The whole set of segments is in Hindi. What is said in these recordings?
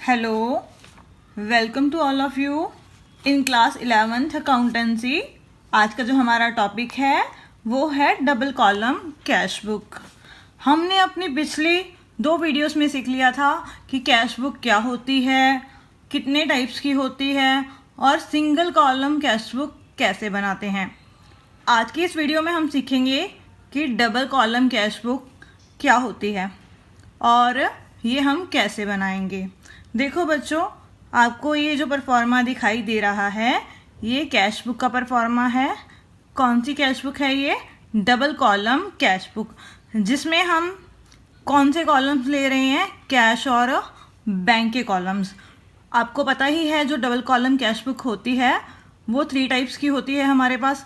Hello, welcome to all of you in class 11th accountancy. आज का जो हमारा टॉपिक है वो है डबल कॉलम कैश बुक। हमने अपनी पिछली 2 वीडियोस में सीख लिया था कि कैश बुक क्या होती है, कितने टाइप्स की होती है और सिंगल कॉलम कैश बुक कैसे बनाते हैं। आज की इस वीडियो में हम सीखेंगे कि डबल कॉलम कैश बुक क्या होती है और ये हम कैसे बनाएंगे। देखो बच्चों, आपको ये जो परफॉर्मा दिखाई दे रहा है ये कैश बुक का परफॉर्मा है। कौन सी कैश बुक है ये? डबल कॉलम कैश बुक, जिसमें हम कौन से कॉलम्स ले रहे हैं? कैश और बैंक के कॉलम्स। आपको पता ही है जो डबल कॉलम कैश बुक होती है वो 3 टाइप्स की होती है हमारे पास।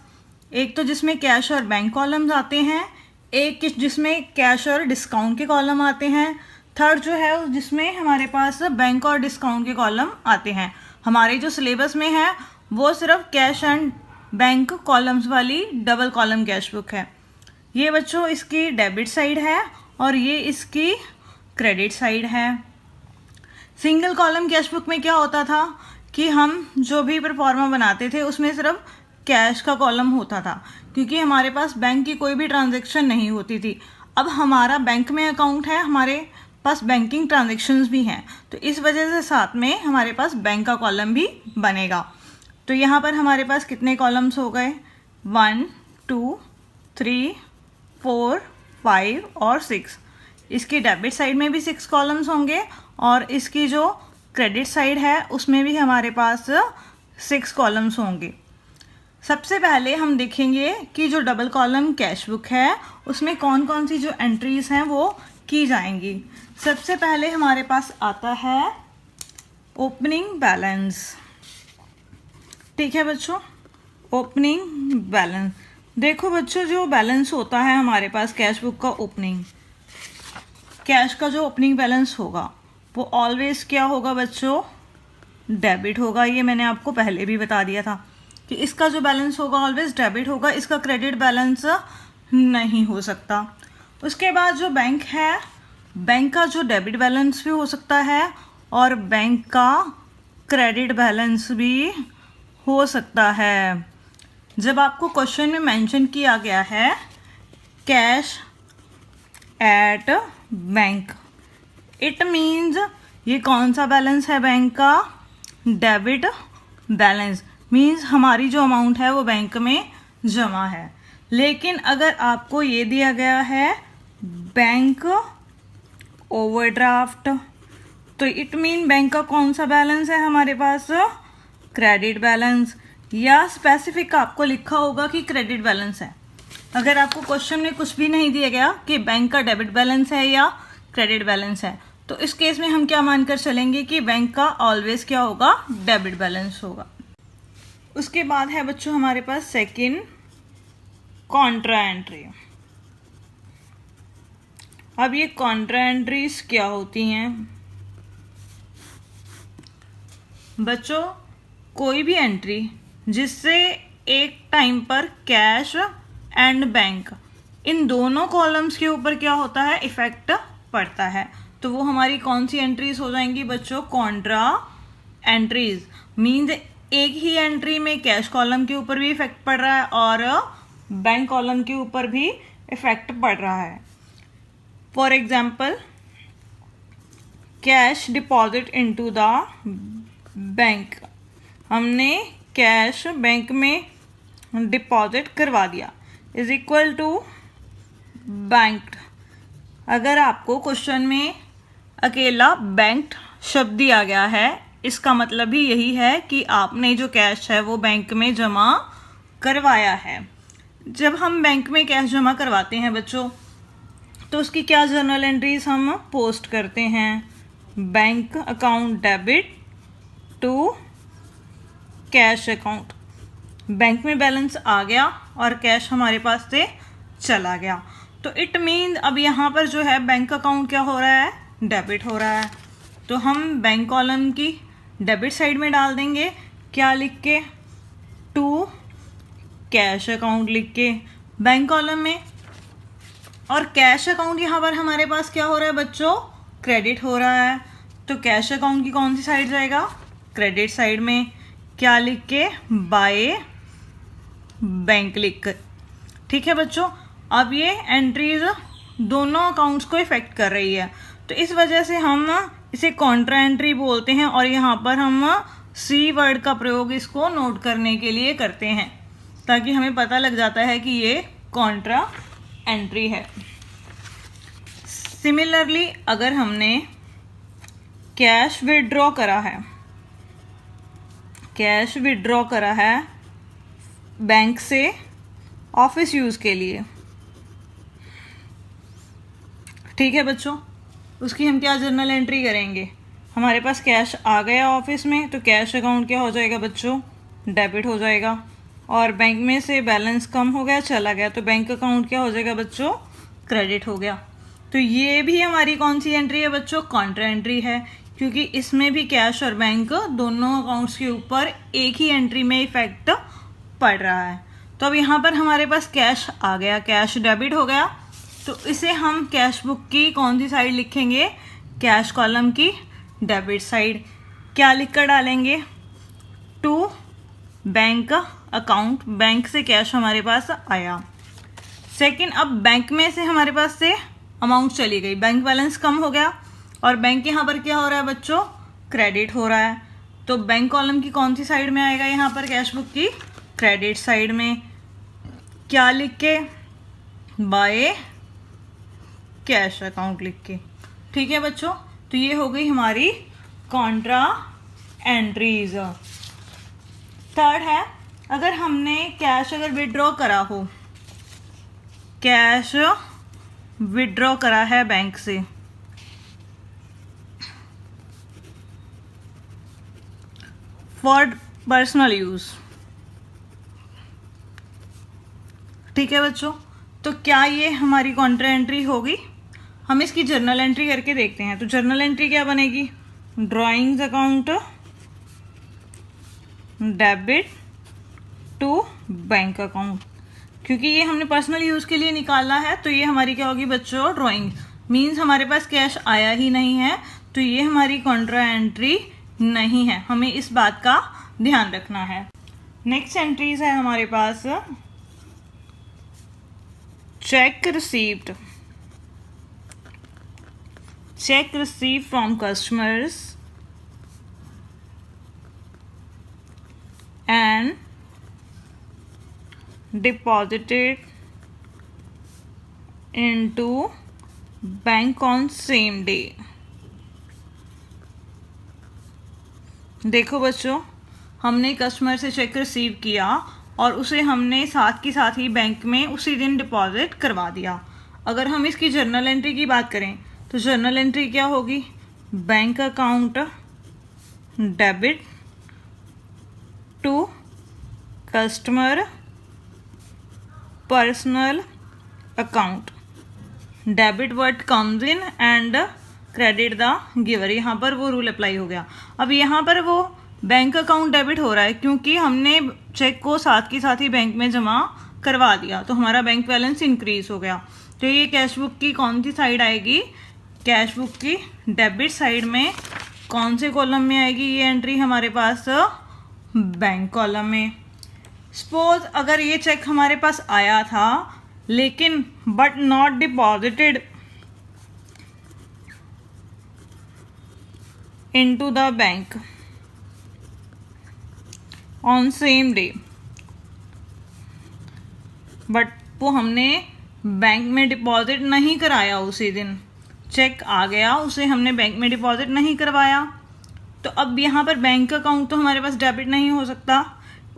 एक तो जिसमें कैश और बैंक कॉलम्स आते हैं, एक जिसमें कैश और डिस्काउंट के कॉलम आते हैं, थर्ड जो है जिसमें हमारे पास बैंक और डिस्काउंट के कॉलम आते हैं। हमारे जो सिलेबस में है वो सिर्फ कैश एंड बैंक कॉलम्स वाली डबल कॉलम कैश बुक है। ये बच्चों इसकी डेबिट साइड है और ये इसकी क्रेडिट साइड है। सिंगल कॉलम कैश बुक में क्या होता था कि हम जो भी परफॉर्मा बनाते थे उसमें सिर्फ कैश का कॉलम होता था, क्योंकि हमारे पास बैंक की कोई भी ट्रांजैक्शन नहीं होती थी। अब हमारा बैंक में अकाउंट है, हमारे पास बैंकिंग ट्रांजैक्शंस भी हैं, तो इस वजह से साथ में हमारे पास बैंक का कॉलम भी बनेगा। तो यहाँ पर हमारे पास कितने कॉलम्स हो गए? 1, 2, 3, 4, 5 और 6। इसकी डेबिट साइड में भी 6 कॉलम्स होंगे और इसकी जो क्रेडिट साइड है उसमें भी हमारे पास 6 कॉलम्स होंगे। सबसे पहले हम देखेंगे कि जो डबल कॉलम कैश बुक है उसमें कौन कौन सी जो एंट्रीज हैं वो की जाएंगी। सबसे पहले हमारे पास आता है ओपनिंग बैलेंस। ठीक है बच्चों, ओपनिंग बैलेंस। देखो बच्चों, जो बैलेंस होता है हमारे पास कैश बुक का ओपनिंग, कैश का जो ओपनिंग बैलेंस होगा वो ऑलवेज क्या होगा बच्चों? डेबिट होगा। ये मैंने आपको पहले भी बता दिया था कि इसका जो बैलेंस होगा ऑलवेज डेबिट होगा, इसका क्रेडिट बैलेंस नहीं हो सकता। उसके बाद जो बैंक है, बैंक का जो डेबिट बैलेंस भी हो सकता है और बैंक का क्रेडिट बैलेंस भी हो सकता है। जब आपको क्वेश्चन में मेंशन किया गया है cash at bank, it means ये कौन सा बैलेंस है बैंक का? Debit balance. मीन्स हमारी जो अमाउंट है वो बैंक में जमा है। लेकिन अगर आपको ये दिया गया है बैंक ओवरड्राफ्ट, तो इट मीन बैंक का कौन सा बैलेंस है हमारे पास? Credit balance. या स्पेसिफिक आपको लिखा होगा कि क्रेडिट बैलेंस है। अगर आपको क्वेश्चन में कुछ भी नहीं दिया गया कि बैंक का डेबिट बैलेंस है या क्रेडिट बैलेंस है, तो इस केस में हम क्या मानकर चलेंगे कि बैंक का ऑलवेज क्या होगा? डेबिट बैलेंस होगा। उसके बाद है बच्चों हमारे पास सेकंड कॉन्ट्रा एंट्री। अब ये कॉन्ट्रा एंट्रीज क्या होती हैं बच्चों? कोई भी एंट्री जिससे एक टाइम पर कैश एंड बैंक इन दोनों कॉलम्स के ऊपर क्या होता है? इफेक्ट पड़ता है, तो वो हमारी कौन सी एंट्रीज हो जाएंगी बच्चों? Contra entries. मीन्स एक ही एंट्री में कैश कॉलम के ऊपर भी इफेक्ट पड़ रहा है और बैंक कॉलम के ऊपर भी इफेक्ट पड़ रहा है। For example, cash deposit into the bank, हमने कैश बैंक में डिपॉजिट करवा दिया, इज इक्वल टू बैंक। अगर आपको क्वेश्चन में अकेला बैंक शब्द दिया गया है, इसका मतलब ही यही है कि आपने जो कैश है वो बैंक में जमा करवाया है। जब हम बैंक में कैश जमा करवाते हैं बच्चों, तो उसकी क्या जर्नल एंट्रीज हम पोस्ट करते हैं? Bank account debit to cash account. Bank में बैलेंस आ गया और कैश हमारे पास से चला गया, तो इट मीन अब यहाँ पर जो है बैंक अकाउंट क्या हो रहा है? डेबिट हो रहा है। तो हम बैंक कॉलम की डेबिट साइड में डाल देंगे, क्या लिख के? टू कैश अकाउंट लिख के बैंक कॉलम में। और कैश अकाउंट यहाँ पर हमारे पास क्या हो रहा है बच्चों? क्रेडिट हो रहा है। तो कैश अकाउंट की कौन सी साइड जाएगा? क्रेडिट साइड में। क्या लिख के? बाय बैंक लिख कर। ठीक है बच्चों, अब ये एंट्रीज दोनों अकाउंट्स को इफेक्ट कर रही है, तो इस वजह से हम इसे कॉन्ट्रा एंट्री बोलते हैं और यहाँ पर हम सी वर्ड का प्रयोग इसको नोट करने के लिए करते हैं, ताकि हमें पता लग जाता है कि ये कॉन्ट्रा एंट्री है। सिमिलरली अगर हमने कैश विड्रॉ करा है बैंक से ऑफिस यूज़ के लिए, ठीक है बच्चों, उसकी हम क्या जर्नल एंट्री करेंगे? हमारे पास कैश आ गया ऑफिस में, तो कैश अकाउंट क्या हो जाएगा बच्चों? डेबिट हो जाएगा। और बैंक में से बैलेंस कम हो गया, चला गया, तो बैंक अकाउंट क्या हो जाएगा बच्चों? क्रेडिट हो गया। तो ये भी हमारी कौन सी एंट्री है बच्चों? कॉन्ट्रा एंट्री है, क्योंकि इसमें भी कैश और बैंक दोनों अकाउंट्स के ऊपर एक ही एंट्री में इफेक्ट पड़ रहा है। तो अब यहाँ पर हमारे पास कैश आ गया, कैश डेबिट हो गया, तो इसे हम कैश बुक की कौन सी साइड लिखेंगे? कैश कॉलम की डेबिट साइड। क्या लिख कर डालेंगे? टू बैंक अकाउंट, बैंक से कैश हमारे पास आया। सेकंड, अब बैंक में से हमारे पास से अमाउंट चली गई, बैंक बैलेंस कम हो गया और बैंक यहाँ पर क्या हो रहा है बच्चों? क्रेडिट हो रहा है। तो बैंक कॉलम की कौन सी साइड में आएगा यहाँ पर? कैश बुक की क्रेडिट साइड में। क्या लिख के? बाय कैश अकाउंट लिख के। ठीक है बच्चों, तो ये हो गई हमारी कॉन्ट्रा एंट्रीज। थर्ड है, अगर हमने कैश विड्रॉ करा हो, कैश विड्रॉ करा है बैंक से, फॉर पर्सनल यूज, ठीक है बच्चों, तो क्या ये हमारी कॉन्ट्रा एंट्री होगी? हम इसकी जर्नल एंट्री करके देखते हैं। तो जर्नल एंट्री क्या बनेगी? Drawings account debit to bank account. क्योंकि ये हमने पर्सनल यूज़ के लिए निकाला है, तो ये हमारी क्या होगी बच्चों? ड्राइंग। मीन्स हमारे पास कैश आया ही नहीं है, तो ये हमारी कॉन्ट्रा एंट्री नहीं है। हमें इस बात का ध्यान रखना है। नेक्स्ट एंट्रीज है हमारे पास cheque received, cheque receive from customers and deposited into bank on same day। देखो बच्चों, हमने कस्टमर से चेक रिसीव किया और उसे हमने साथ ही बैंक में उसी दिन डिपॉजिट करवा दिया। अगर हम इसकी जर्नल एंट्री की बात करें, तो जर्नल एंट्री क्या होगी? Bank account debit to customer personal account. Debit word comes in and credit the giver. यहाँ पर वो रूल अप्लाई हो गया। अब यहाँ पर वो बैंक अकाउंट डेबिट हो रहा है, क्योंकि हमने चेक को साथ ही बैंक में जमा करवा दिया, तो हमारा बैंक बैलेंस इंक्रीज हो गया। तो ये कैश बुक की कौन सी साइड आएगी? कैश बुक की डेबिट साइड में। कौन से कॉलम में आएगी ये एंट्री? हमारे पास बैंक कॉलम में। सपोज अगर ये चेक हमारे पास आया था, लेकिन but not deposited into the bank on same day, but वो हमने बैंक में डिपॉजिट नहीं कराया, उसी दिन चेक आ गया, उसे हमने बैंक में डिपॉजिट नहीं करवाया, तो अब यहाँ पर बैंक अकाउंट तो हमारे पास डेबिट नहीं हो सकता,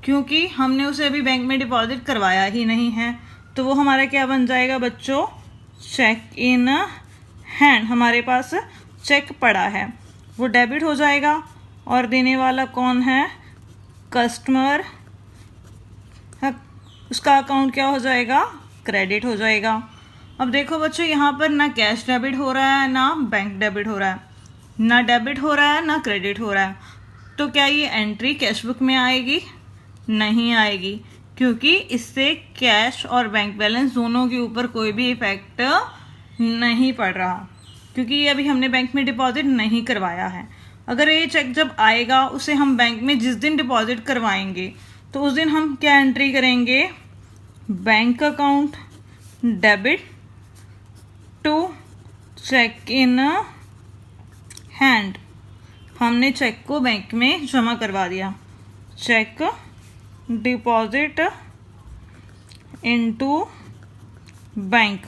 क्योंकि हमने उसे अभी बैंक में डिपॉजिट करवाया ही नहीं है। तो वो हमारा क्या बन जाएगा बच्चों? Cheque in hand. हमारे पास चेक पड़ा है, वो डेबिट हो जाएगा और देने वाला कौन है? कस्टमर। उसका अकाउंट क्या हो जाएगा? क्रेडिट हो जाएगा। अब देखो बच्चों, यहाँ पर ना कैश डेबिट हो रहा है ना बैंक डेबिट हो रहा है, ना डेबिट हो रहा है ना क्रेडिट हो रहा है, तो क्या ये एंट्री कैश बुक में आएगी? नहीं आएगी, क्योंकि इससे कैश और बैंक बैलेंस दोनों के ऊपर कोई भी इफेक्ट नहीं पड़ रहा। क्योंकि ये अभी हमने बैंक में डिपॉजिट नहीं करवाया है। अगर ये चेक जब आएगा उसे हम बैंक में जिस दिन डिपॉजिट करवाएंगे तो उस दिन हम क्या एंट्री करेंगे, bank account debit to cheque in hand. हमने चेक को बैंक में जमा करवा दिया, चेक डिपॉजिट इनटू बैंक।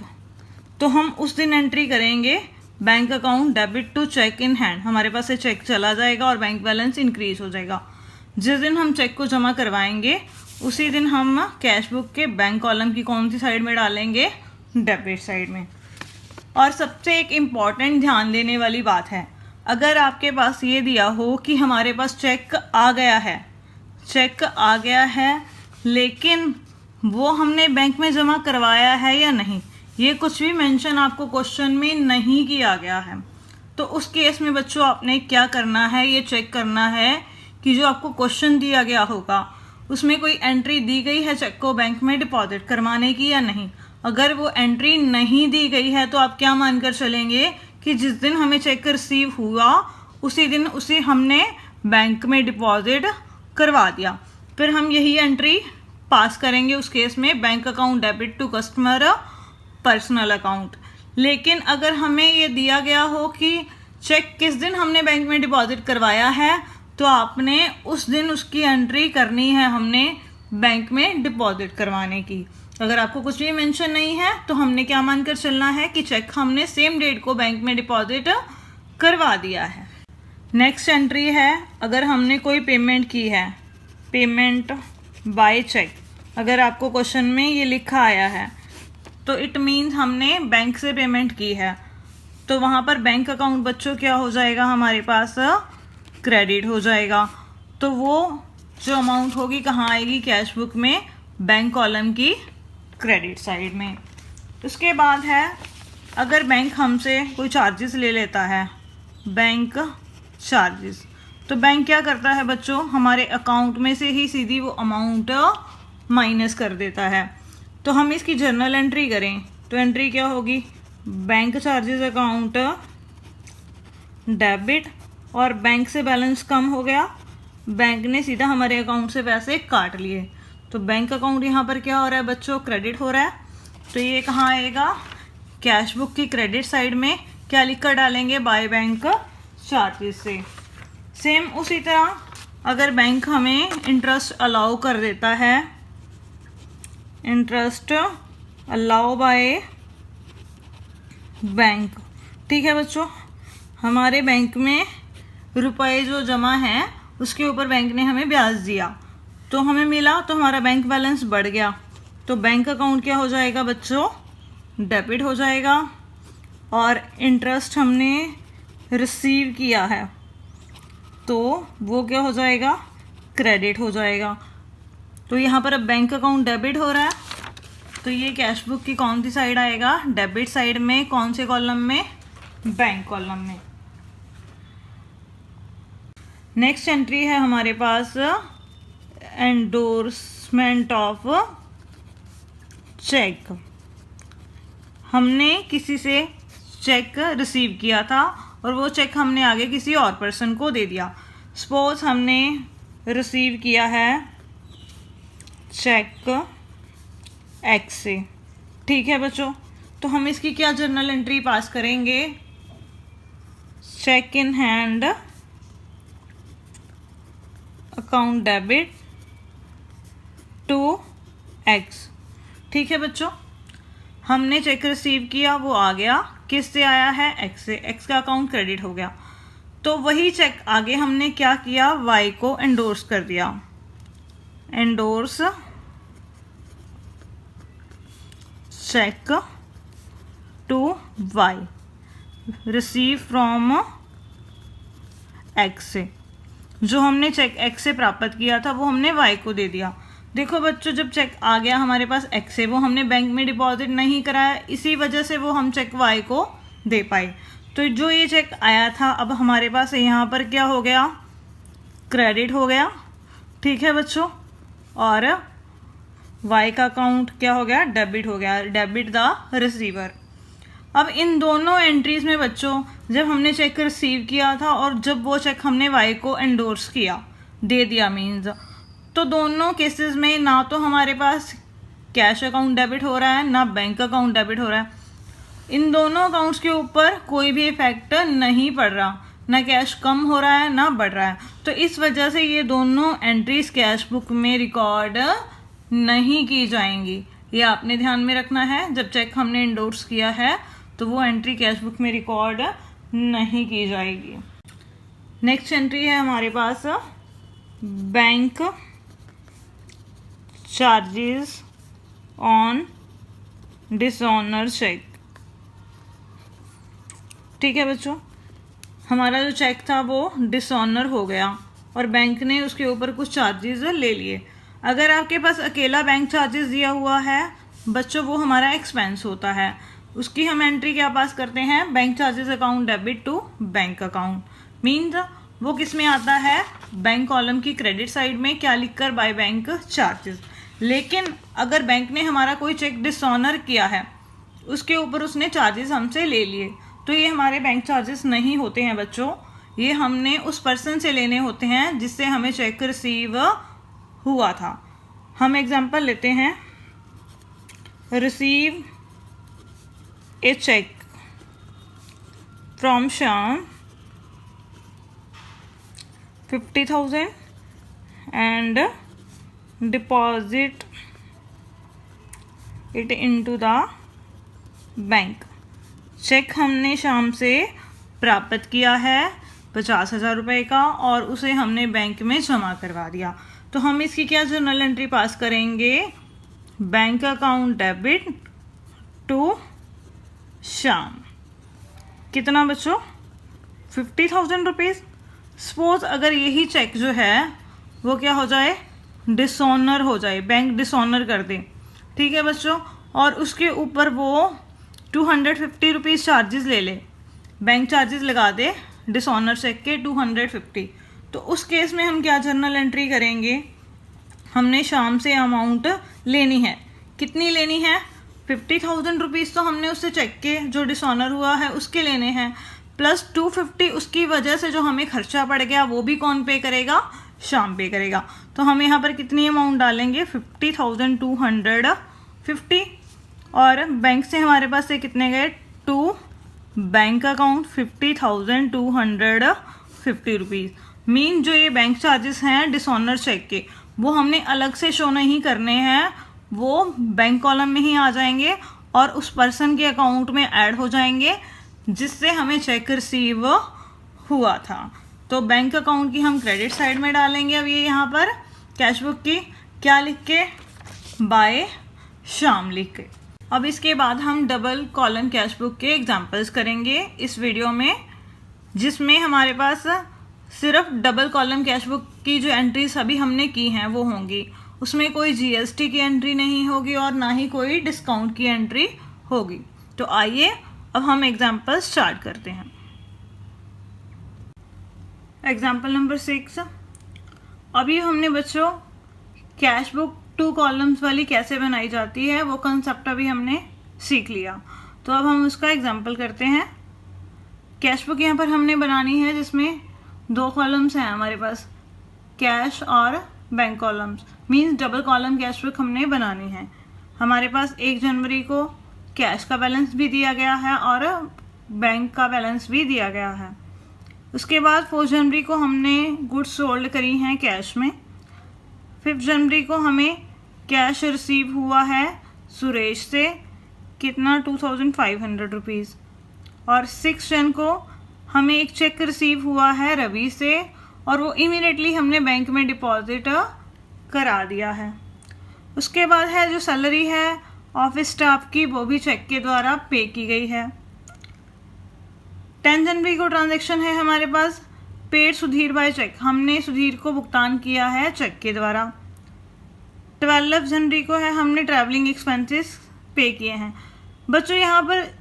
तो हम उस दिन एंट्री करेंगे bank account debit to cheque in hand. हमारे पास से चेक चला जाएगा और बैंक बैलेंस इंक्रीज हो जाएगा। जिस दिन हम चेक को जमा करवाएंगे उसी दिन हम कैश बुक के बैंक कॉलम की कौन सी साइड में डालेंगे, डेबिट साइड में। और सबसे एक इम्पॉर्टेंट ध्यान देने वाली बात है, अगर आपके पास ये दिया हो कि हमारे पास चेक आ गया है, चेक आ गया है लेकिन वो हमने बैंक में जमा करवाया है या नहीं, ये कुछ भी मेंशन आपको क्वेश्चन में नहीं किया गया है, तो उस केस में बच्चों आपने क्या करना है, ये चेक करना है कि जो आपको क्वेश्चन दिया गया होगा उसमें कोई एंट्री दी गई है चेक को बैंक में डिपॉजिट करवाने की या नहीं। अगर वो एंट्री नहीं दी गई है तो आप क्या मानकर चलेंगे कि जिस दिन हमें चेक रिसीव हुआ उसी दिन उसे हमने बैंक में डिपॉजिट करवा दिया। फिर हम यही एंट्री पास करेंगे उस केस में, bank account debit to customer personal account. लेकिन अगर हमें ये दिया गया हो कि चेक किस दिन हमने बैंक में डिपॉजिट करवाया है तो आपने उस दिन उसकी एंट्री करनी है हमने बैंक में डिपॉजिट करवाने की। अगर आपको कुछ भी मेंशन नहीं है तो हमने क्या मानकर चलना है कि चेक हमने सेम डेट को बैंक में डिपॉजिट करवा दिया है। नेक्स्ट एंट्री है, अगर हमने कोई पेमेंट की है, पेमेंट बाय चेक। अगर आपको क्वेश्चन में ये लिखा आया है तो इट मीन्स हमने बैंक से पेमेंट की है, तो वहाँ पर बैंक अकाउंट बच्चों क्या हो जाएगा, हमारे पास क्रेडिट हो जाएगा। तो वो जो अमाउंट होगी कहाँ आएगी, कैश बुक में, बैंक कॉलम की क्रेडिट साइड में। उसके बाद है, अगर बैंक हमसे कोई चार्जेस ले लेता है, बैंक चार्जेस, तो बैंक क्या करता है बच्चों, हमारे अकाउंट में से ही सीधी वो अमाउंट माइनस कर देता है। तो हम इसकी जर्नल एंट्री करें तो एंट्री क्या होगी, बैंक चार्जेस अकाउंट डेबिट, और बैंक से बैलेंस कम हो गया, बैंक ने सीधा हमारे अकाउंट से पैसे काट लिए, तो बैंक अकाउंट यहाँ पर क्या हो रहा है बच्चों, क्रेडिट हो रहा है। तो ये कहाँ आएगा, कैश बुक की क्रेडिट साइड में। क्या लिख कर डालेंगे, बाय बैंक चार्जेस से। सेम उसी तरह अगर बैंक हमें इंटरेस्ट अलाउ कर देता है, इंटरेस्ट अलाउ बाय बैंक, ठीक है बच्चों, हमारे बैंक में रुपए जो जमा है उसके ऊपर बैंक ने हमें ब्याज दिया तो हमें मिला, तो हमारा बैंक बैलेंस बढ़ गया, तो बैंक अकाउंट क्या हो जाएगा बच्चों, डेबिट हो जाएगा। और इंटरेस्ट हमने रिसीव किया है तो वो क्या हो जाएगा, क्रेडिट हो जाएगा। तो यहाँ पर अब बैंक अकाउंट डेबिट हो रहा है, तो ये कैश बुक की कौन सी साइड आएगा, डेबिट साइड में। कौन से कॉलम में, बैंक कॉलम में। नेक्स्ट एंट्री है हमारे पास एंडोर्समेंट ऑफ चेक। हमने किसी से चेक रिसीव किया था और वो चेक हमने आगे किसी और पर्सन को दे दिया। सपोज हमने रिसीव किया है चेक एक्स से, ठीक है बच्चों, तो हम इसकी क्या जर्नल एंट्री पास करेंगे, cheque in hand account debit to X. ठीक है बच्चों, हमने चेक रिसीव किया, वो आ गया, किस से आया है, एक्स से, एक्स का अकाउंट क्रेडिट हो गया। तो वही चेक आगे हमने क्या किया, वाई को एंडोर्स कर दिया, endorse cheque to Y, receive from X से। जो हमने चेक एक्स से प्राप्त किया था वो हमने वाई को दे दिया। देखो बच्चों, जब चेक आ गया हमारे पास एक्स से, वो हमने बैंक में डिपॉजिट नहीं कराया, इसी वजह से वो हम चेक वाई को दे पाए। तो जो ये चेक आया था अब हमारे पास यहाँ पर क्या हो गया, क्रेडिट हो गया, ठीक है बच्चों, और वाई का अकाउंट क्या हो गया, डेबिट हो गया, डेबिट द रिसीवर। अब इन दोनों एंट्रीज में बच्चों, जब हमने चेक रिसीव किया था और जब वो चेक हमने वाई को एंडोर्स किया, दे दिया मीन्स, तो दोनों केसेस में ना तो हमारे पास कैश अकाउंट डेबिट हो रहा है ना बैंक अकाउंट डेबिट हो रहा है। इन दोनों अकाउंट्स के ऊपर कोई भी इफेक्ट नहीं पड़ रहा, ना कैश कम हो रहा है ना बढ़ रहा है। तो इस वजह से ये दोनों एंट्रीज कैश बुक में रिकॉर्ड नहीं की जाएंगी। ये आपने ध्यान में रखना है, जब चेक हमने एंडोर्स किया है तो वो एंट्री कैश बुक में रिकॉर्ड नहीं की जाएगी। नेक्स्ट एंट्री है हमारे पास bank charges on dishonour cheque. ठीक है बच्चों, हमारा जो चेक था वो डिसऑनर हो गया और बैंक ने उसके ऊपर कुछ चार्जेस ले लिए। अगर आपके पास अकेला बैंक चार्जेस दिया हुआ है बच्चों, वो हमारा एक्सपेंस होता है, उसकी हम एंट्री क्या पास करते हैं, bank charges account debit to bank account. Means वो किस में आता है, बैंक कॉलम की क्रेडिट साइड में, क्या लिखकर, बाय बैंक चार्जेस। लेकिन अगर बैंक ने हमारा कोई चेक डिसऑनर किया है, उसके ऊपर उसने चार्जेस हमसे ले लिए, तो ये हमारे बैंक चार्जेस नहीं होते हैं बच्चों, ये हमने उस पर्सन से लेने होते हैं जिससे हमें चेक रिसीव हुआ था। हम एग्जांपल लेते हैं, receive a cheque from Shyam 50,000 and deposit it into the bank. Cheque हमने शाम से प्राप्त किया है 50,000 रुपये का और उसे हमने बैंक में जमा करवा दिया। तो हम इसकी क्या जर्नल एंट्री पास करेंगे, bank account debit to Shyam. कितना बच्चों, 50,000 रुपीज़। सपोज अगर यही चेक जो है वो क्या हो जाए, डिसऑनर हो जाए, बैंक डिसऑनर कर दे, ठीक है बच्चों, और उसके ऊपर वो 250 रुपीज़ चार्जेस ले ले, बैंक चार्जेस लगा दे डिसऑनर चेक के 250, तो उस केस में हम क्या जर्नल एंट्री करेंगे, हमने शाम से अमाउंट लेनी है। कितनी लेनी है, 50,000 रुपीज़ तो हमने उससे चेक के जो डिसऑनर हुआ है उसके लेने हैं, प्लस 250 उसकी वजह से जो हमें खर्चा पड़ गया वो भी कौन पे करेगा, शाम पे करेगा। तो हम यहाँ पर कितनी अमाउंट डालेंगे, 50,250, और बैंक से हमारे पास से कितने गए, to bank account 50,250 rupees. Mean जो ये बैंक चार्जेस हैं डिसऑनर चेक के, वो हमने अलग से शो नहीं करने हैं, वो बैंक कॉलम में ही आ जाएंगे और उस पर्सन के अकाउंट में ऐड हो जाएंगे जिससे हमें चेक रिसीव हुआ था। तो बैंक अकाउंट की हम क्रेडिट साइड में डालेंगे। अब ये यहाँ पर कैश बुक की क्या लिख के, बाय श्याम लिख के। अब इसके बाद हम डबल कॉलम कैश बुक के एग्जांपल्स करेंगे इस वीडियो में, जिसमें हमारे पास सिर्फ डबल कॉलम कैश बुक की जो एंट्रीज अभी हमने की हैं वो होंगी, उसमें कोई जीएसटी की एंट्री नहीं होगी और ना ही कोई डिस्काउंट की एंट्री होगी। तो आइए अब हम एग्जांपल स्टार्ट करते हैं। एग्जांपल नंबर 6, अभी हमने बच्चों कैश बुक 2 कॉलम्स वाली कैसे बनाई जाती है वो कंसेप्ट अभी हमने सीख लिया। तो अब हम उसका एग्जांपल करते हैं। कैश बुक यहाँ पर हमने बनानी है जिसमें 2 कॉलम्स हैं हमारे पास, कैश और bank columns, means double column cash book हमने बनानी है। हमारे पास 1 जनवरी को कैश का बैलेंस भी दिया गया है और बैंक का बैलेंस भी दिया गया है। उसके बाद 4 जनवरी को हमने गुड्स सोल्ड करी हैं कैश में। 5 जनवरी को हमें कैश रिसीव हुआ है सुरेश से, कितना, 2,500 रुपीज़। और 6 जन को हमें एक चेक रिसीव हुआ है रवि से और वो इमीडिएटली हमने बैंक में डिपॉजिट करा दिया है। उसके बाद है जो सैलरी है ऑफिस स्टाफ की, वो भी चेक के द्वारा पे की गई है। 10 जनवरी को ट्रांजैक्शन है हमारे पास, पेड सुधीर बाय चेक, हमने सुधीर को भुगतान किया है चेक के द्वारा। 12 जनवरी को है हमने ट्रैवलिंग एक्सपेंसेस पे किए हैं। बच्चों यहाँ पर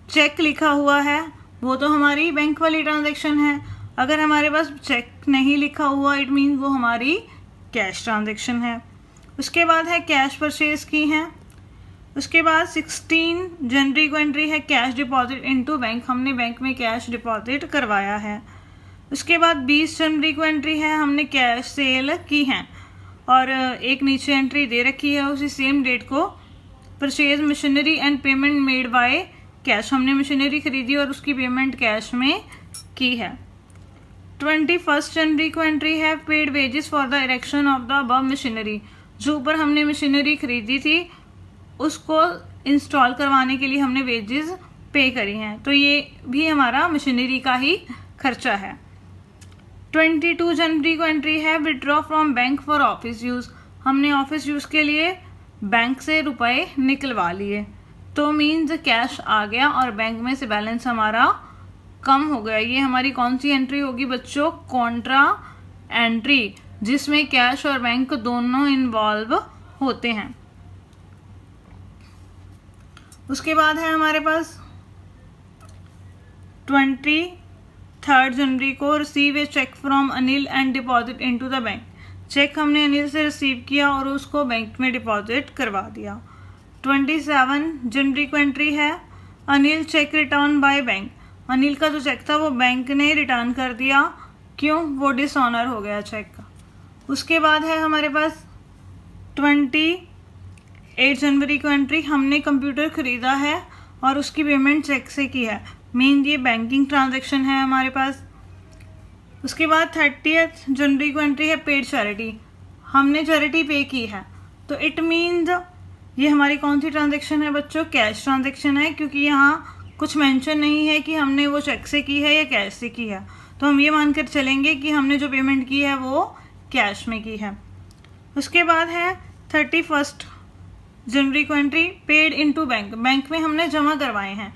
चेक लिखा हुआ है वो तो हमारी बैंक वाली ट्रांजैक्शन है, अगर हमारे पास चेक नहीं लिखा हुआ इट मीन वो हमारी कैश ट्रांजैक्शन है। उसके बाद है कैश परचेज की हैं, उसके बाद 16 जनवरी को एंट्री है कैश डिपॉजिट इनटू बैंक, हमने बैंक में कैश डिपॉजिट करवाया है। उसके बाद 20 जनवरी को एंट्री है हमने कैश सेल की है, और एक नीचे एंट्री दे रखी है उसी सेम डेट को, purchase machinery and payment made by cash, हमने मशीनरी खरीदी और उसकी पेमेंट कैश में की है। 21 जनवरी को एंट्री है paid wages for the erection of the above machinery, जो ऊपर हमने मशीनरी खरीदी थी उसको इंस्टॉल करवाने के लिए हमने वेजेस पे करी हैं, तो ये भी हमारा मशीनरी का ही खर्चा है। 22 जनवरी को एंट्री है withdraw from bank for office use, हमने ऑफिस यूज़ के लिए बैंक से रुपए निकलवा लिए, तो मीन्स कैश आ गया और बैंक में से बैलेंस हमारा कम हो गया। ये हमारी कौन सी एंट्री होगी बच्चों? कॉन्ट्रा एंट्री, जिसमें कैश और बैंक दोनों इन्वॉल्व होते हैं। उसके बाद है हमारे पास 23 जनवरी को receive a cheque from Anil and deposit into the bank, cheque हमने अनिल से रिसीव किया और उसको बैंक में डिपॉजिट करवा दिया। 27 जनवरी को एंट्री है Anil check return by bank, Anil का जो चेक था वो बैंक ने रिटर्न कर दिया, क्यों? वो डिसऑनर हो गया चेक का। उसके बाद है हमारे पास 28 जनवरी को एंट्री, हमने कंप्यूटर खरीदा है और उसकी पेमेंट चेक से की है, मीन ये बैंकिंग ट्रांजैक्शन है हमारे पास। उसके बाद 30 जनवरी को एंट्री है पेड चैरिटी, हमने चैरिटी पे की है, तो इट मीन्स ये हमारी कौन सी ट्रांजैक्शन है बच्चों? कैश ट्रांजैक्शन है, क्योंकि यहाँ कुछ मेंशन नहीं है कि हमने वो चेक से की है या कैश से की है, तो हम ये मानकर चलेंगे कि हमने जो पेमेंट की है वो कैश में की है। उसके बाद है 31 जनवरी को entry paid into bank, bank में हमने जमा करवाए हैं,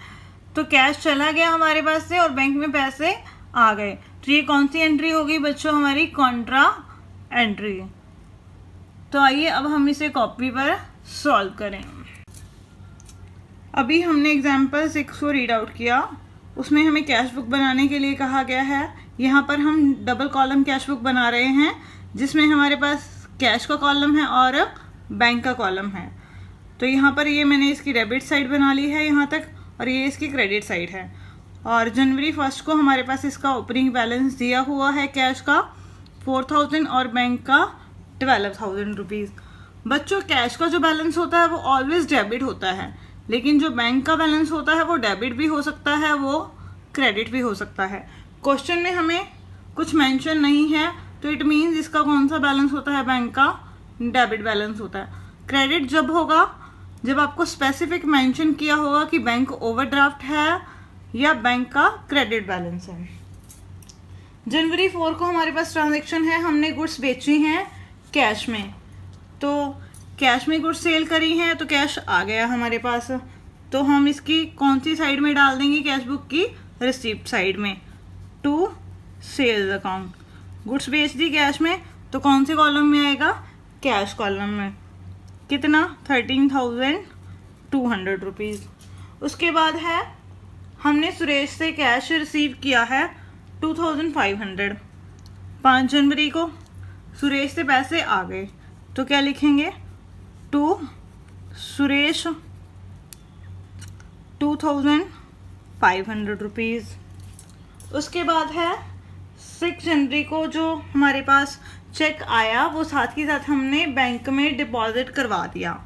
तो कैश चला गया हमारे पास से और बैंक में पैसे आ गए, तो ये कौन सी एंट्री होगी बच्चों? हमारी कॉन्ट्रा एंट्री। तो आइए अब हम इसे कॉपी पर सॉल्व करें। अभी हमने एग्जाम्पल 6 को रीड आउट किया, उसमें हमें कैश बुक बनाने के लिए कहा गया है। यहाँ पर हम डबल कॉलम कैश बुक बना रहे हैं, जिसमें हमारे पास कैश का कॉलम है और बैंक का कॉलम है। तो यहाँ पर ये मैंने इसकी डेबिट साइड बना ली है यहाँ तक, और ये इसकी क्रेडिट साइड है। और जनवरी 1 को हमारे पास इसका ओपनिंग बैलेंस दिया हुआ है कैश का 4000 और बैंक का 12,000 रुपीज़। बच्चों कैश का जो बैलेंस होता है वो ऑलवेज डेबिट होता है, लेकिन जो बैंक का बैलेंस होता है वो डेबिट भी हो सकता है, वो क्रेडिट भी हो सकता है। क्वेश्चन में हमें कुछ मेंशन नहीं है, तो इट मीन्स इसका कौन सा बैलेंस होता है? बैंक का डेबिट बैलेंस होता है। क्रेडिट जब होगा जब आपको स्पेसिफिक मेंशन किया होगा कि बैंक ओवरड्राफ्ट है या बैंक का क्रेडिट बैलेंस है। जनवरी 4 को हमारे पास ट्रांजैक्शन है, हमने गुड्स बेची हैं कैश में, तो कैश में गुड्स सेल करी हैं, तो कैश आ गया हमारे पास, तो हम इसकी कौन सी साइड में डाल देंगे? कैश बुक की रिसीप्ट साइड में, टू सेल्स अकाउंट। गुड्स बेच दी कैश में, तो कौन से कॉलम में आएगा? कैश कॉलम में। कितना? 13,200 रुपीज़। उसके बाद है हमने सुरेश से कैश रिसीव किया है 2,500। 5 जनवरी को सुरेश से पैसे आ गए, तो क्या लिखेंगे? To Suresh 2,500 rupees. उसके बाद है 6 जनवरी को जो हमारे पास चेक आया वो साथ ही साथ हमने बैंक में डिपॉजिट करवा दिया।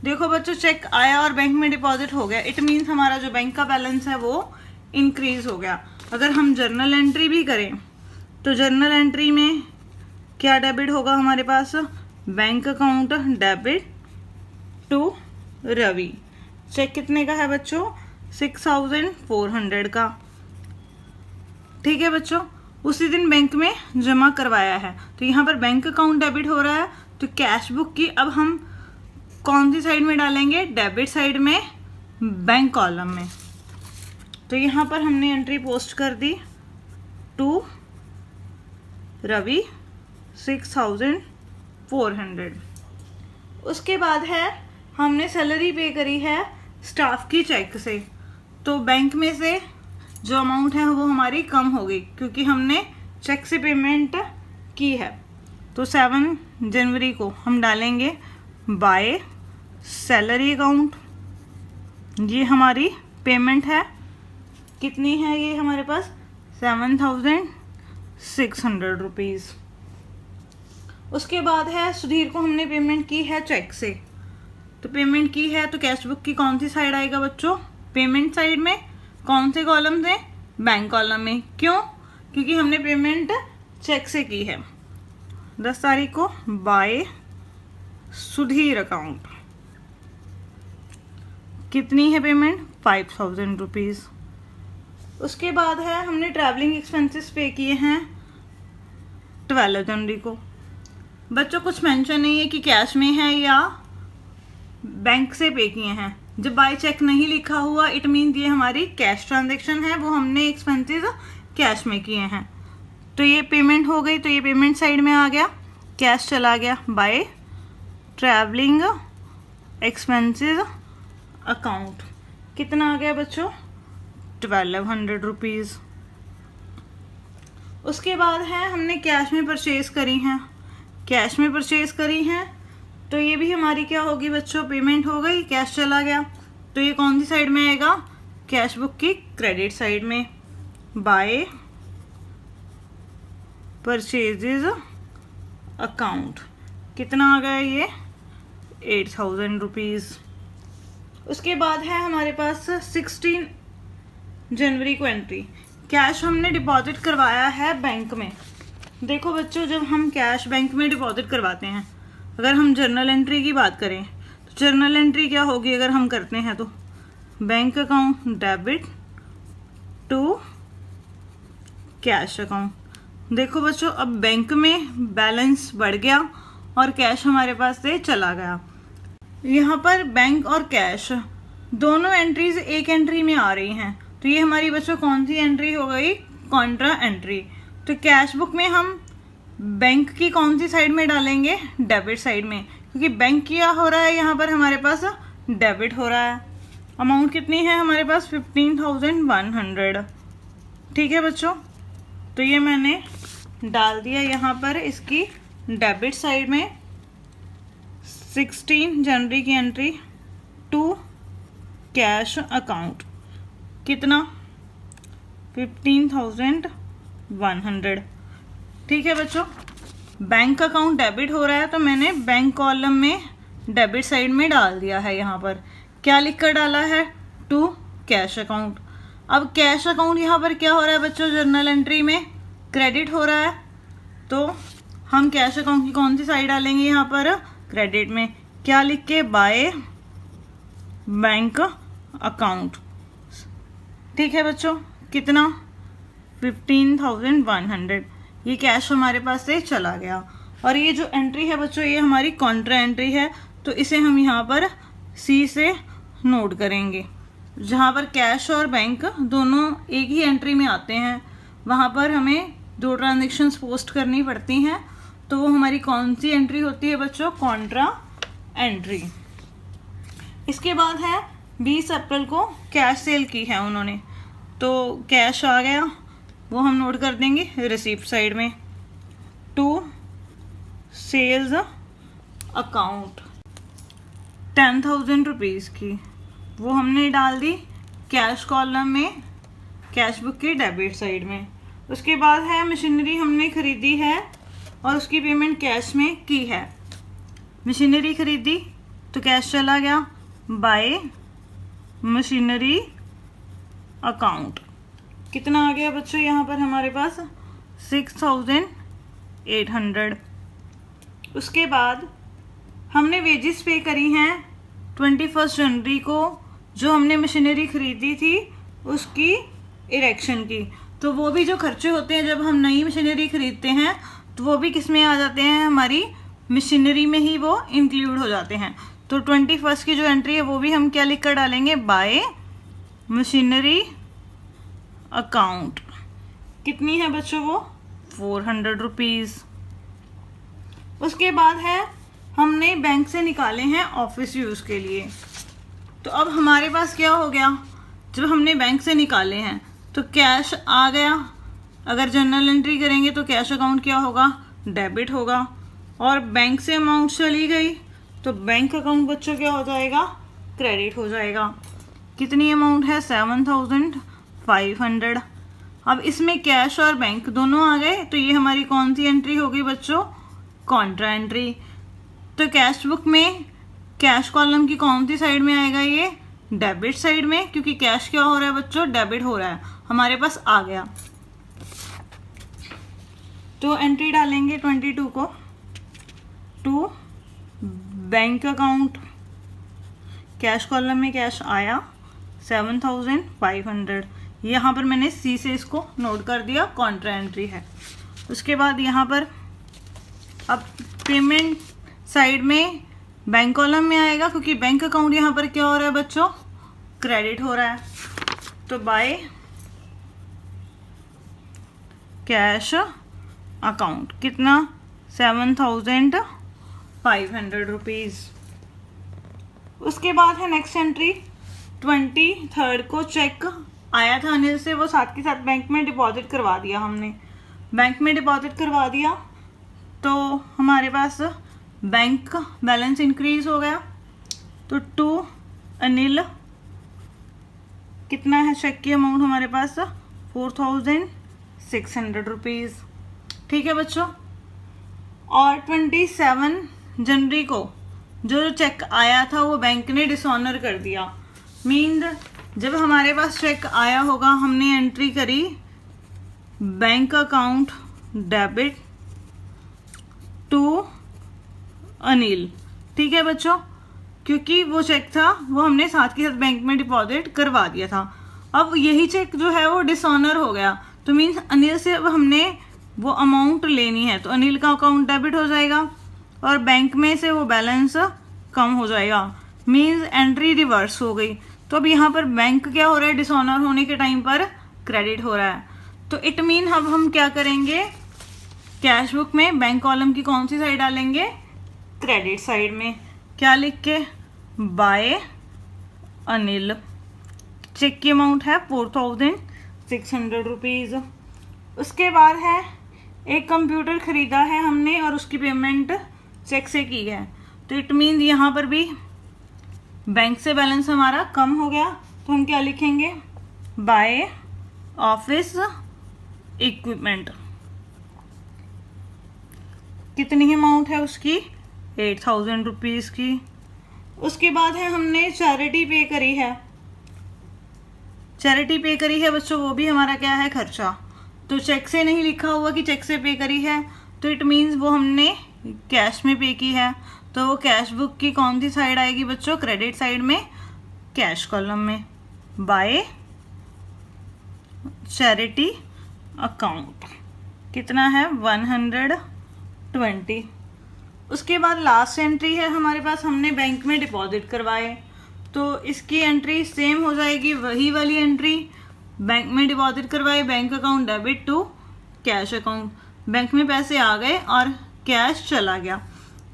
देखो बच्चों चेक आया और बैंक में डिपॉजिट हो गया, इट मीन्स हमारा जो बैंक का बैलेंस है वो इंक्रीज हो गया। अगर हम जर्नल एंट्री भी करें तो जर्नल एंट्री में क्या डेबिट होगा हमारे पास? Bank account debit to Ravi. Cheque कितने का है बच्चों? 6,400 का। ठीक है बच्चों, उसी दिन बैंक में जमा करवाया है, तो यहाँ पर बैंक अकाउंट डेबिट हो रहा है, तो कैश बुक की अब हम कौन सी साइड में डालेंगे? डेबिट साइड में, बैंक कॉलम में। तो यहाँ पर हमने एंट्री पोस्ट कर दी टू रवि 6,400। उसके बाद है हमने सैलरी पे करी है स्टाफ की चेक से, तो बैंक में से जो अमाउंट है वो हमारी कम हो गई क्योंकि हमने चेक से पेमेंट की है। तो 7 जनवरी को हम डालेंगे बाय सैलरी अकाउंट ये हमारी पेमेंट है, कितनी है ये हमारे पास 7600 रुपीज़। उसके बाद है सुधीर को हमने पेमेंट की है चेक से, तो पेमेंट की है तो कैश बुक की कौन सी साइड आएगा बच्चों, पेमेंट साइड में। कौन से कॉलम से, बैंक कॉलम में। क्यों, क्योंकि हमने पेमेंट चेक से की है 10 तारीख को बाय सुधीर अकाउंट। कितनी है पेमेंट 5000 रुपीज़। उसके बाद है हमने ट्रैवलिंग एक्सपेंसेस पे किए हैं 12 जनवरी को। बच्चों कुछ मेंशन नहीं है कि कैश में है या बैंक से पे किए हैं। जब बाय चेक नहीं लिखा हुआ इट मीन ये हमारी कैश ट्रांजैक्शन है, वो हमने एक्सपेंसेस कैश में किए हैं। तो ये पेमेंट हो गई, तो ये पेमेंट साइड में आ गया, कैश चला गया बाय ट्रैवलिंग एक्सपेंसेस अकाउंट। कितना आ गया बच्चों 1200 रुपीज़। उसके बाद है हमने कैश में परचेज़ करी हैं, कैश में परचेज़ करी हैं, तो ये भी हमारी क्या होगी बच्चों, पेमेंट हो गई, कैश चला गया। तो ये कौन सी साइड में आएगा, कैश बुक की क्रेडिट साइड में बाय परचेजेज अकाउंट। कितना आ गया ये 8000 रुपीज़। उसके बाद है हमारे पास 16 जनवरी को एंट्री, कैश हमने डिपॉजिट करवाया है बैंक में। देखो बच्चों, जब हम कैश बैंक में डिपॉजिट करवाते हैं, अगर हम जर्नल एंट्री की बात करें तो जर्नल एंट्री क्या होगी अगर हम करते हैं तो bank account debit to cash account. देखो बच्चों, अब बैंक में बैलेंस बढ़ गया और कैश हमारे पास से चला गया। यहाँ पर बैंक और कैश दोनों एंट्रीज एक एंट्री में आ रही हैं, तो ये हमारी बच्चों कौन सी एंट्री हो गई, कॉन्ट्रा एंट्री। तो कैश बुक में हम बैंक की कौन सी साइड में डालेंगे, डेबिट साइड में, क्योंकि बैंक क्या हो रहा है यहाँ पर हमारे पास डेबिट हो रहा है। अमाउंट कितनी है हमारे पास 15100। ठीक है बच्चों, तो ये मैंने डाल दिया यहाँ पर इसकी डेबिट साइड में 16 जनवरी की एंट्री टू कैश अकाउंट। कितना 15100। ठीक है बच्चों, बैंक अकाउंट डेबिट हो रहा है तो मैंने बैंक कॉलम में डेबिट साइड में डाल दिया है। यहाँ पर क्या लिखकर डाला है, टू कैश अकाउंट। अब कैश अकाउंट यहाँ पर क्या हो रहा है बच्चों, जर्नल एंट्री में क्रेडिट हो रहा है, तो हम कैश अकाउंट की कौन सी साइड डालेंगे यहाँ पर, क्रेडिट में। क्या लिख के, बाय बैंक अकाउंट। ठीक है बच्चों, कितना 15100। ये कैश हमारे पास से चला गया। और ये जो एंट्री है बच्चों, ये हमारी कॉन्ट्रा एंट्री है, तो इसे हम यहाँ पर सी से नोट करेंगे। जहाँ पर कैश और बैंक दोनों एक ही एंट्री में आते हैं, वहाँ पर हमें 2 ट्रांजेक्शन्स पोस्ट करनी पड़ती हैं, तो वो हमारी कौन सी एंट्री होती है बच्चों, कॉन्ट्रा एंट्री। इसके बाद है 20 अप्रैल को कैश सेल की है उन्होंने, तो कैश आ गया, वो हम नोट कर देंगे रिसीप्ट साइड में टू सेल्स अकाउंट 10,000 रुपीज़ की, वो हमने डाल दी कैश कॉलम में, कैश बुक की डेबिट साइड में। उसके बाद है मशीनरी हमने ख़रीदी है और उसकी पेमेंट कैश में की है। मशीनरी ख़रीदी तो कैश चला गया बाय मशीनरी अकाउंट। कितना आ गया बच्चों यहाँ पर हमारे पास 6800। उसके बाद हमने वेजेस पे करी हैं 21 जनवरी को, जो हमने मशीनरी ख़रीदी थी उसकी इरेक्शन की। तो वो भी जो खर्चे होते हैं जब हम नई मशीनरी ख़रीदते हैं, तो वो भी किस में आ जाते हैं, हमारी मशीनरी में ही वो इंक्लूड हो जाते हैं। तो 21 की जो एंट्री है वो भी हम क्या लिख कर डालेंगे, बाय मशीनरी अकाउंट। कितनी है बच्चों वो 400 रुपीज़। उसके बाद है हमने बैंक से निकाले हैं ऑफिस यूज़ के लिए। तो अब हमारे पास क्या हो गया, जब हमने बैंक से निकाले हैं तो कैश आ गया। अगर जर्नल एंट्री करेंगे तो कैश अकाउंट क्या होगा, डेबिट होगा। और बैंक से अमाउंट चली गई तो बैंक अकाउंट बच्चों क्या हो जाएगा, क्रेडिट हो जाएगा। कितनी अमाउंट है 7500। अब इसमें कैश और बैंक दोनों आ गए, तो ये हमारी कौन सी एंट्री होगी बच्चों, कॉन्ट्रा एंट्री। तो कैश बुक में कैश कॉलम की कौन सी साइड में आएगा, ये डेबिट साइड में, क्योंकि कैश क्या हो रहा है बच्चों, डेबिट हो रहा है, हमारे पास आ गया। तो एंट्री डालेंगे 22 को to bank account, cash column में कैश आया 7500, यहाँ पर मैंने सी से इसको नोट कर दिया, कॉन्ट्रा एंट्री है। उसके बाद यहाँ पर अब पेमेंट साइड में बैंक कॉलम में आएगा, क्योंकि बैंक अकाउंट यहाँ पर क्या हो रहा है बच्चों, क्रेडिट हो रहा है। तो बाय कैश अकाउंट कितना 7500 रुपीज़। उसके बाद है नेक्स्ट एंट्री 23 को चेक आया था अनिल से, वो साथ के साथ बैंक में डिपॉजिट करवा दिया हमने। बैंक में डिपॉजिट करवा दिया तो हमारे पास बैंक बैलेंस इंक्रीज हो गया। तो टू अनिल कितना है चेक की अमाउंट हमारे पास 4600 रुपीज़। ठीक है बच्चों। और 27 जनवरी को जो चेक आया था वो बैंक ने डिसऑनर कर दिया। मीन्स जब हमारे पास चेक आया होगा, हमने एंट्री करी bank account debit to Anil. ठीक है बच्चों, क्योंकि वो चेक था वो हमने साथ के साथ बैंक में डिपॉजिट करवा दिया था। अब यही चेक जो है वो डिसऑनर हो गया, तो मीन्स अनिल से अब हमने वो अमाउंट लेनी है, तो अनिल का अकाउंट डेबिट हो जाएगा और बैंक में से वो बैलेंस कम हो जाएगा। मीन्स एंट्री रिवर्स हो गई। तो अब यहाँ पर बैंक क्या हो रहा है, डिसऑनर होने के टाइम पर क्रेडिट हो रहा है। तो इट मीन अब हम क्या करेंगे, कैश बुक में बैंक कॉलम की कौन सी साइड डालेंगे, क्रेडिट साइड में। क्या लिख के, बाय अनिल। चेक की अमाउंट है 4600 रुपीज़। उसके बाद है एक कंप्यूटर ख़रीदा है हमने और उसकी पेमेंट चेक से की है। तो इट मीन यहाँ पर भी बैंक से बैलेंस हमारा कम हो गया, तो हम क्या लिखेंगे, बाय ऑफिस इक्विपमेंट। कितनी अमाउंट है उसकी 8000 रुपीज़ की। उसके बाद है हमने चैरिटी पे करी है। चैरिटी पे करी है बच्चों, वो भी हमारा क्या है, खर्चा। तो चेक से नहीं लिखा हुआ कि चेक से पे करी है, तो इट मीन्स वो हमने कैश में पे की है। तो वो कैश बुक की कौन सी साइड आएगी बच्चों, क्रेडिट साइड में, कैश कॉलम में, बाय चैरिटी अकाउंट। कितना है 120। उसके बाद लास्ट एंट्री है हमारे पास, हमने बैंक में डिपॉजिट करवाए, तो इसकी एंट्री सेम हो जाएगी, वही वाली एंट्री, बैंक में डिपॉजिट करवाए, bank account debit to cash account. Bank में पैसे आ गए और कैश चला गया।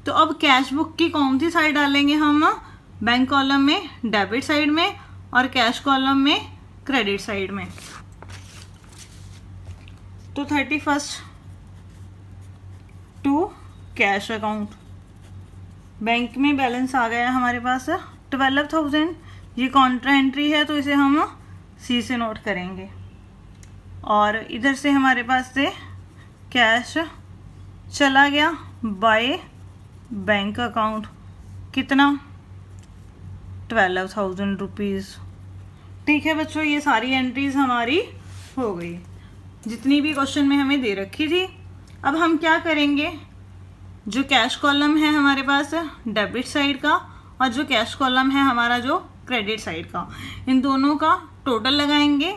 तो अब कैश बुक की कौन सी साइड डालेंगे हम, बैंक कॉलम में डेबिट साइड में और कैश कॉलम में क्रेडिट साइड में। तो 31 टू कैश अकाउंट, बैंक में बैलेंस आ गया हमारे पास 12000। ये कॉन्ट्रा एंट्री है तो इसे हम सी से नोट करेंगे। और इधर से हमारे पास से कैश चला गया बाय बैंक अकाउंट, कितना 12000 रुपीज़। ठीक है बच्चों, ये सारी एंट्रीज हमारी हो गई जितनी भी क्वेश्चन में हमें दे रखी थी। अब हम क्या करेंगे, जो कैश कॉलम है हमारे पास डेबिट साइड का और जो कैश कॉलम है हमारा जो क्रेडिट साइड का, इन दोनों का टोटल लगाएंगे।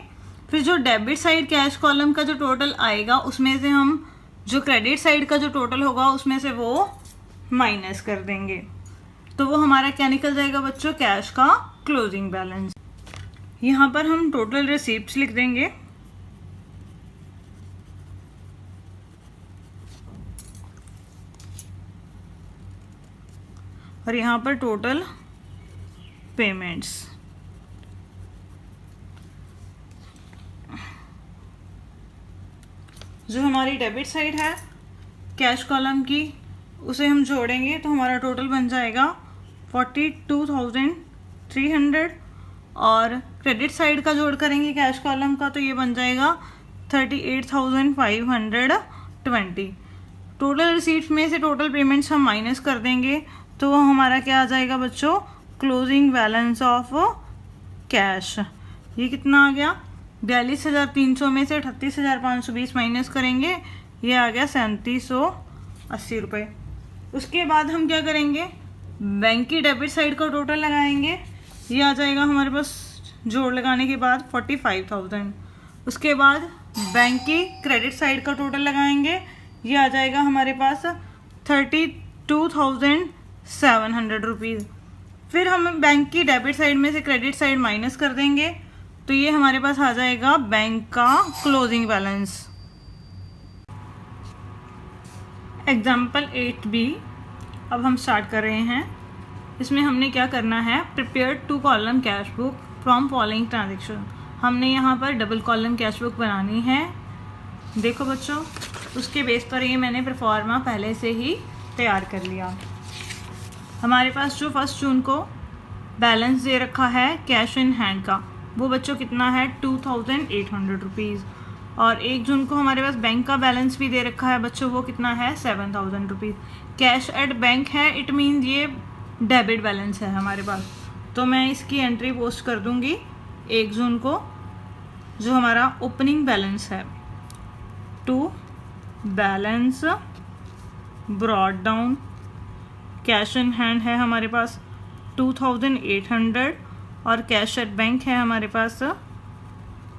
फिर जो डेबिट साइड कैश कॉलम का जो टोटल आएगा उसमें से हम जो क्रेडिट साइड का जो टोटल होगा उसमें से वो माइनस कर देंगे। तो वो हमारा क्या निकल जाएगा बच्चों, कैश का क्लोजिंग बैलेंस। यहाँ पर हम टोटल रिसीप्ट्स लिख देंगे। और यहाँ पर टोटल पेमेंट्स। जो हमारी डेबिट साइड है कैश कॉलम की, उसे हम जोड़ेंगे तो हमारा टोटल बन जाएगा 42300। और क्रेडिट साइड का जोड़ करेंगे कैश कॉलम का, तो ये बन जाएगा 38,520। टोटल रिसीट्स में से टोटल पेमेंट्स हम माइनस कर देंगे, तो वो हमारा क्या आ जाएगा बच्चों, क्लोजिंग बैलेंस ऑफ कैश। ये कितना आ गया, 42,300 में से 38,520 माइनस करेंगे, ये आ गया 3,780 रुपये। उसके बाद हम क्या करेंगे, बैंक की डेबिट साइड का टोटल लगाएंगे, ये आ जाएगा हमारे पास जोड़ लगाने के बाद 45,000। उसके बाद बैंक की क्रेडिट साइड का टोटल लगाएंगे, ये आ जाएगा हमारे पास 32,700 रुपीज़। फिर हम बैंक की डेबिट साइड में से क्रेडिट साइड माइनस कर देंगे, तो ये हमारे पास आ जाएगा बैंक का क्लोजिंग बैलेंस। एग्जाम्पल 8B अब हम स्टार्ट कर रहे हैं। इसमें हमने क्या करना है, prepare 2 column cash book from following transaction. हमने यहाँ पर डबल कॉलम कैश बुक बनानी है। देखो बच्चों, उसके बेस पर ये मैंने प्रोफॉर्मा पहले से ही तैयार कर लिया। हमारे पास जो 1 जून को बैलेंस दे रखा है कैश इन हैंड का, वो बच्चों कितना है 2,800 रुपीज़। और 1 जून को हमारे पास बैंक का बैलेंस भी दे रखा है बच्चों, वो कितना है 7,000 रुपीज़। कैश एट बैंक है, इट मीन ये डेबिट बैलेंस है हमारे पास, तो मैं इसकी एंट्री पोस्ट कर दूंगी 1 जून को, जो हमारा ओपनिंग बैलेंस है, to balance brought down. Cash in hand है हमारे पास 2,800 और कैश एट बैंक है हमारे पास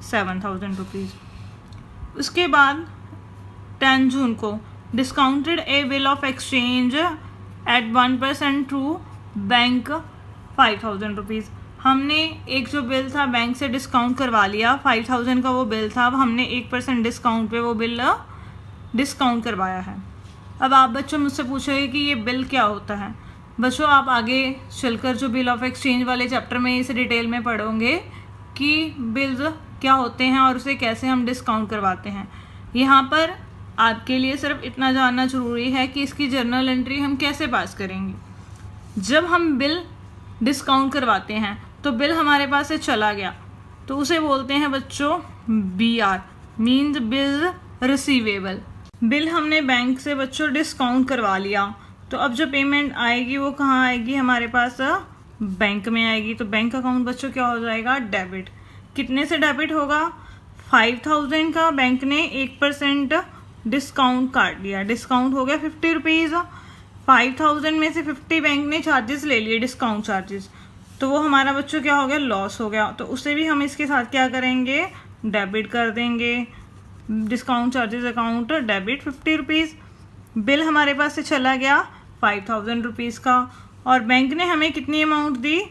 7,000 रुपीज़। उसके बाद 10 जून को discounted a bill of exchange at 1% to bank 5,000 rupees. हमने एक जो बिल था बैंक से डिस्काउंट करवा लिया, 5,000 का वो बिल था, अब हमने 1% डिस्काउंट पे वो बिल डिस्काउंट करवाया है। अब आप बच्चों मुझसे पूछोगे कि ये बिल क्या होता है। बच्चों आप आगे चलकर जो बिल ऑफ एक्सचेंज वाले चैप्टर में इसे डिटेल में पढ़ोगे कि बिल्स क्या होते हैं और उसे कैसे हम डिस्काउंट करवाते हैं। यहाँ पर आपके लिए सिर्फ इतना जानना ज़रूरी है कि इसकी जर्नल एंट्री हम कैसे पास करेंगे। जब हम बिल डिस्काउंट करवाते हैं तो बिल हमारे पास से चला गया, तो उसे बोलते हैं बच्चों BR, means bill receivable. Bill हमने बैंक से बच्चों डिस्काउंट करवा लिया, तो अब जो पेमेंट आएगी वो कहाँ आएगी, हमारे पास बैंक में आएगी। तो बैंक अकाउंट बच्चों क्या हो जाएगा, डेबिट। कितने से डेबिट होगा, 5,000 का बैंक ने 1% डिस्काउंट काट लिया, डिस्काउंट हो गया 50 रुपीज़। 5,000 में से 50 बैंक ने चार्जेस ले लिए, डिस्काउंट चार्जेस, तो वो हमारा बच्चों क्या हो गया, लॉस हो गया। तो उसे भी हम इसके साथ क्या करेंगे, डेबिट कर देंगे। Discount charges account debit 50 rupees. Bill हमारे पास से चला गया 5,000 रुपीज़ का, और बैंक ने हमें कितनी अमाउंट दी,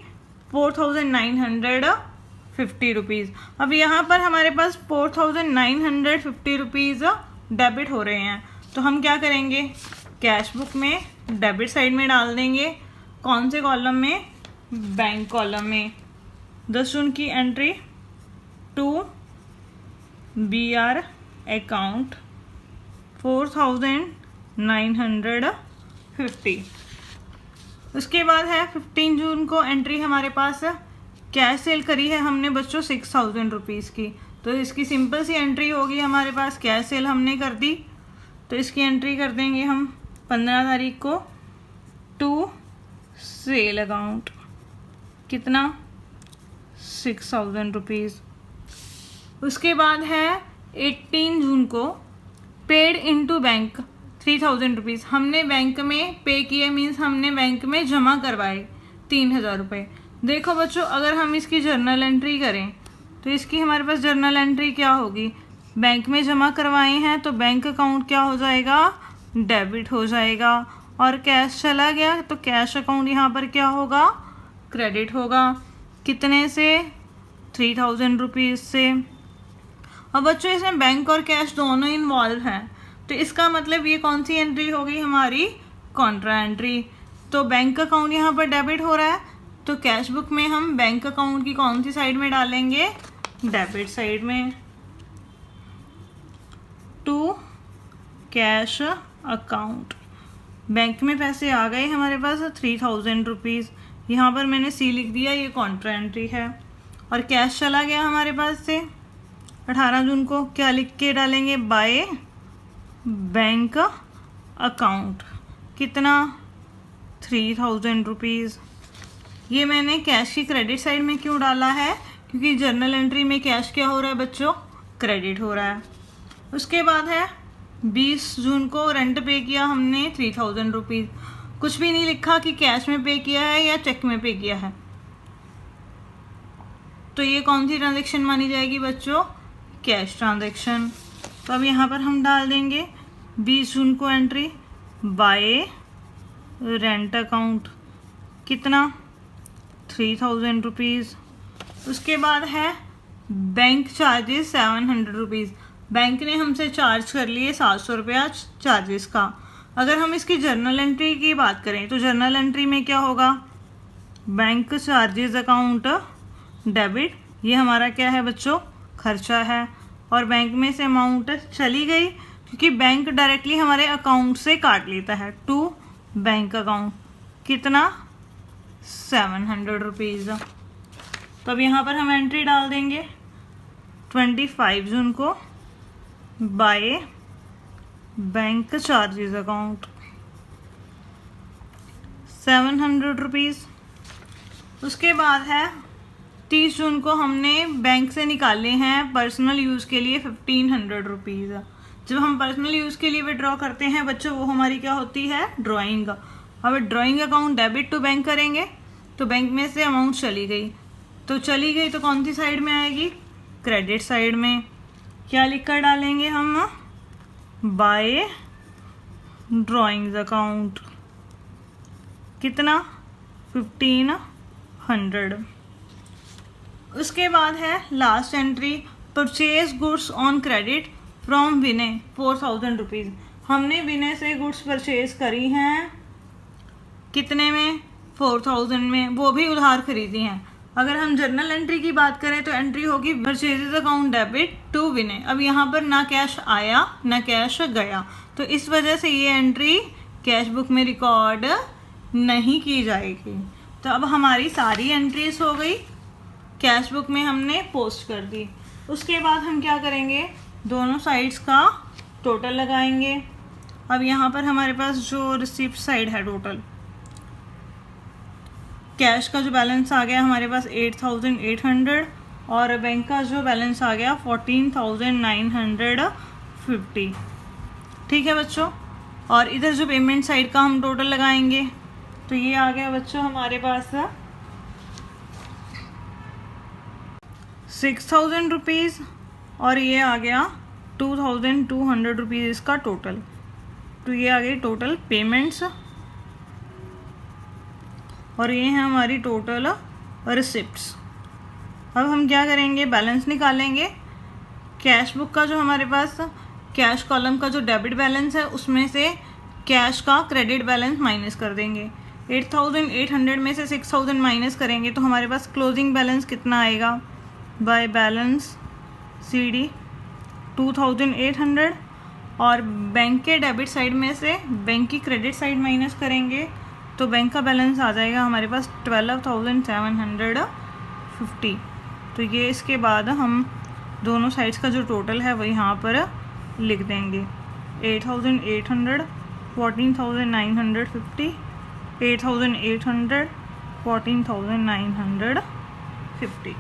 4,950 रुपीज़। अब यहाँ पर हमारे पास 4,950 रुपीज़ डेबिट हो रहे हैं, तो हम क्या करेंगे, कैश बुक में डेबिट साइड में डाल देंगे। कौन से कॉलम में, बैंक कॉलम में। 10 जून की एंट्री टू BR अकाउंट 4,950। उसके बाद है 15 जून को एंट्री हमारे पास कैश सेल करी है हमने बच्चों 6,000 रुपीज़ की, तो इसकी सिंपल सी एंट्री होगी हमारे पास, कैश सेल हमने कर दी, तो इसकी एंट्री कर देंगे हम 15 तारीख को टू सेल अकाउंट, कितना 6,000 रुपीज़। उसके बाद है 18 जून को पेड इनटू बैंक 3,000 रुपीज़। हमने बैंक में पे किए, मीन्स हमने बैंक में जमा करवाए 3,000 रुपये। देखो बच्चों, अगर हम इसकी जर्नल एंट्री करें तो इसकी हमारे पास जर्नल एंट्री क्या होगी, बैंक में जमा करवाए हैं तो बैंक अकाउंट क्या हो जाएगा, डेबिट हो जाएगा। और कैश चला गया तो कैश अकाउंट यहाँ पर क्या होगा, क्रेडिट होगा। कितने से, 3,000 रुपीज़ से। और बच्चों इसमें बैंक और कैश दोनों इन्वॉल्व हैं, तो इसका मतलब ये कौन सी एंट्री हो गई हमारी, कॉन्ट्रा एंट्री। तो बैंक अकाउंट यहाँ पर डेबिट हो रहा है, तो कैश बुक में हम बैंक अकाउंट की कौन सी साइड में डालेंगे, डेबिट साइड में, टू कैश अकाउंट। बैंक में पैसे आ गए हमारे पास 3,000 रुपीज़, यहाँ पर मैंने C लिख दिया, ये कॉन्ट्रा एंट्री है। और कैश चला गया हमारे पास से 18 जून को। क्या लिख के डालेंगे? By bank account. कितना? 3000 रुपीज़। ये मैंने कैश की क्रेडिट साइड में क्यों डाला है? क्योंकि जर्नल एंट्री में कैश क्या हो रहा है बच्चों? क्रेडिट हो रहा है। उसके बाद है 20 जून को रेंट पे किया हमने 3000 रुपीज़। कुछ भी नहीं लिखा कि कैश में पे किया है या चेक में पे किया है, तो ये कौन सी ट्रांजैक्शन मानी जाएगी बच्चों? Cash transaction. तो अब यहाँ पर हम डाल देंगे 20 जून को एंट्री बाय रेंट अकाउंट। कितना? 3000 रुपीज़। उसके बाद है बैंक चार्जेस 700 रुपीज़। बैंक ने हमसे चार्ज कर लिए 700 रुपया चार्जेस का। अगर हम इसकी जर्नल एंट्री की बात करें तो जर्नल एंट्री में क्या होगा? Bank charges account debit. ये हमारा क्या है बच्चों? खर्चा है। और बैंक में से अमाउंट चली गई क्योंकि बैंक डायरेक्टली हमारे अकाउंट से काट लेता है टू बैंक अकाउंट। कितना? 700 रुपीज़। तो अब यहाँ पर हम एंट्री डाल देंगे 25 जून को by bank charges account 700 rupees. उसके बाद है 30 जून को हमने बैंक से निकाले हैं पर्सनल यूज़ के लिए 1500 रुपीज़। जब हम पर्सनल यूज़ के लिए विड्रॉ करते हैं बच्चों, वो हमारी क्या होती है? ड्राइंग। अब drawing account debit to bank करेंगे तो बैंक में से अमाउंट चली गई, तो कौन सी साइड में आएगी? क्रेडिट साइड में। क्या लिख कर डालेंगे हम? By drawings account. कितना? 1500। उसके बाद है last entry purchase goods on credit from Vinay 4000 rupees. हमने विनय से गुड्स परचेज करी हैं कितने में? 4000 में, वो भी उधार खरीदी हैं। अगर हम जर्नल एंट्री की बात करें तो एंट्री होगी परचेजेस अकाउंट डेबिट टू विनय। अब यहाँ पर ना कैश आया ना कैश गया, तो इस वजह से ये एंट्री कैश बुक में रिकॉर्ड नहीं की जाएगी। तो अब हमारी सारी एंट्रीज हो गई, कैश बुक में हमने पोस्ट कर दी। उसके बाद हम क्या करेंगे? दोनों साइड्स का टोटल लगाएंगे। अब यहाँ पर हमारे पास जो रिसिप्ट साइड है टोटल, कैश का जो बैलेंस आ गया हमारे पास 8800 और बैंक का जो बैलेंस आ गया 14950। ठीक है बच्चों। और इधर जो पेमेंट साइड का हम टोटल लगाएंगे तो ये आ गया बच्चों हमारे पास 6000 रुपीज़ और ये आ गया 2200 रुपीज़ इसका टोटल। तो ये आ गई टोटल पेमेंट्स और ये है हमारी टोटल रिसिप्ट्स। अब हम क्या करेंगे? बैलेंस निकालेंगे। कैश बुक का जो हमारे पास कैश कॉलम का जो डेबिट बैलेंस है उसमें से कैश का क्रेडिट बैलेंस माइनस कर देंगे। 8800 में से 6000 माइनस करेंगे तो हमारे पास क्लोजिंग बैलेंस कितना आएगा? बाय बैलेंस CD 2800 और बैंक के डेबिट साइड में से बैंक की क्रेडिट साइड माइनस करेंगे तो बैंक का बैलेंस आ जाएगा हमारे पास 12750। तो ये इसके बाद हम दोनों साइड्स का जो टोटल है वो यहाँ पर लिख देंगे 8800 14950 8800 14950।